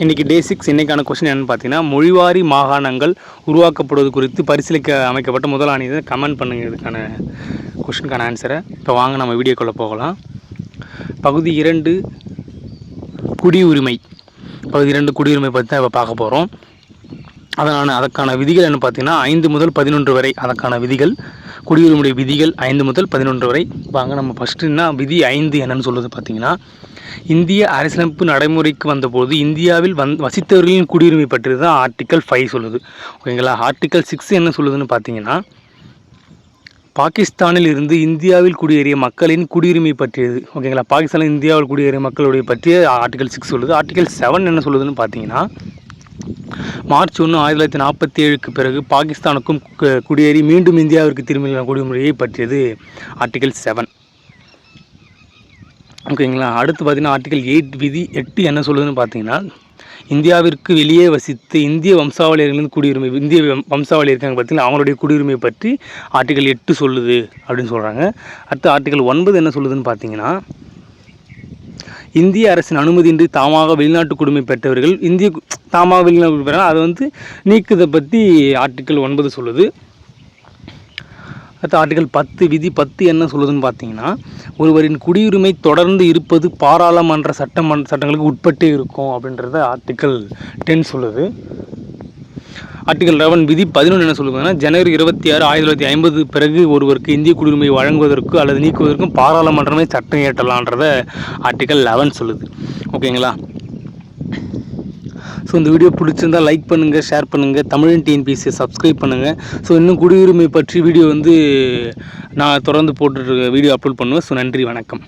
இன்றைக்கி டே 6 இன்றைக்கான கொஸ்டின் என்னென்னு பார்த்தீங்கன்னா, மொழிவாரி மாகாணங்கள் உருவாக்கப்படுவது குறித்து பரிசீலிக்க அமைக்கப்பட்ட முதல் ஆணையத்தை கமெண்ட் பண்ணுங்க. இதுக்கான கொஸ்டினுக்கான ஆன்சரை இப்போ வாங்க நம்ம வீடியோக்குள்ளே போகலாம். பகுதி 2 குடியுரிமை. பகுதி 2 குடியுரிமை பற்றி தான் இப்போ பார்க்க போகிறோம். அதற்கான விதிகள் என்ன பார்த்தீங்கன்னா 5 முதல் 11 வரை அதற்கான விதிகள், குடியுரிமையுடைய விதிகள் 5 முதல் 11 வரை. வாங்க நம்ம ஃபஸ்ட்டுன்னா விதி 5 என்னென்னு சொல்லுது பார்த்தீங்கன்னா, இந்திய அரசியலமைப்பு நடைமுறைக்கு வந்தபோது இந்தியாவில் வசித்தவர்களின் குடியுரிமை பற்றி தான் ஆர்டிக்கல் 5 சொல்லுது. ஓகேங்களா. ஆர்டிக்கல் 6 என்ன சொல்லுதுன்னு பார்த்தீங்கன்னா, பாகிஸ்தானில் இருந்து இந்தியாவில் குடியேறிய மக்களின் குடியுரிமை பற்றியது. ஓகேங்களா. பாகிஸ்தானில் இந்தியாவில் குடியேறிய மக்களுடைய பற்றிய ஆர்டிக்கல் 6 சொல்லுது. ஆர்டிக்கல் 7 என்ன சொல்லுதுன்னு பார்த்தீங்கன்னா, மார்ச் 1, 1947க்கு பிறகு பாகிஸ்தானுக்கும் குடியேறி மீண்டும் இந்தியாவிற்கு திரும்பிய குடிமுறையை பற்றியது ஆர்டிக்கல் 7. ஓகேங்களா. அடுத்து பார்த்தீங்கன்னா ஆர்டிக்கல் 8 விதி 8 என்ன சொல்லுதுன்னு பார்த்தீங்கன்னா, இந்தியாவிற்கு வெளியே வசித்து இந்திய வம்சாவளியர்களின் குடியுரிமை, இந்திய வம்சாவளி இருக்காங்க பார்த்தீங்கன்னா அவங்களுடைய குடியுரிமை பற்றி ஆர்டிக்கல் 8 சொல்லுது அப்படின்னு சொல்கிறாங்க. அடுத்து ஆர்டிக்கல் 9 என்ன சொல்லுதுன்னு பார்த்தீங்கன்னா, இந்திய அரசின் அனுமதியின்றி தாமாக வெளிநாட்டு குடிமை பெற்றவர்கள் தாமாக வெளிநாட்டு பெறாங்க அதை நீக்குதை பற்றி ஆர்டிக்கல் 9 சொல்லுது. அடுத்து ஆர்டிக்கல் 10 விதி 10 என்ன சொல்லுதுன்னு பார்த்தீங்கன்னா, ஒருவரின் குடியுரிமை தொடர்ந்து இருப்பது பாராளுமன்ற சட்டங்களுக்கு உட்பட்டே இருக்கும் அப்படின்றத ஆர்டிக்கல் 10 சொல்லுது. ஆர்டிக்கல் 11 விதி 11 என்ன சொல்லுதுன்னா, ஜனவரி 26, 1950 பிறகு ஒருவருக்கு இந்திய குடியுரிமை வழங்குவதற்கு அல்லது நீக்குவதற்கும் பாராளுமன்றமே சட்டம் இயற்றலான்றத ஆர்டிக்கல் 11 சொல்லுது. ஓகேங்களா. ஸோ இந்த வீடியோ பிடிச்சிருந்தால் லைக் பண்ணுங்கள், ஷேர் பண்ணுங்கள், தமிழின் டிஎன்பிஎஸ்சியை சப்ஸ்கிரைப் பண்ணுங்கள். ஸோ இன்னும் குடியுரிமை பற்றி வீடியோ நான் தொடர்ந்து வீடியோ அப்லோட் பண்ணுவேன். ஸோ நன்றி, வணக்கம்.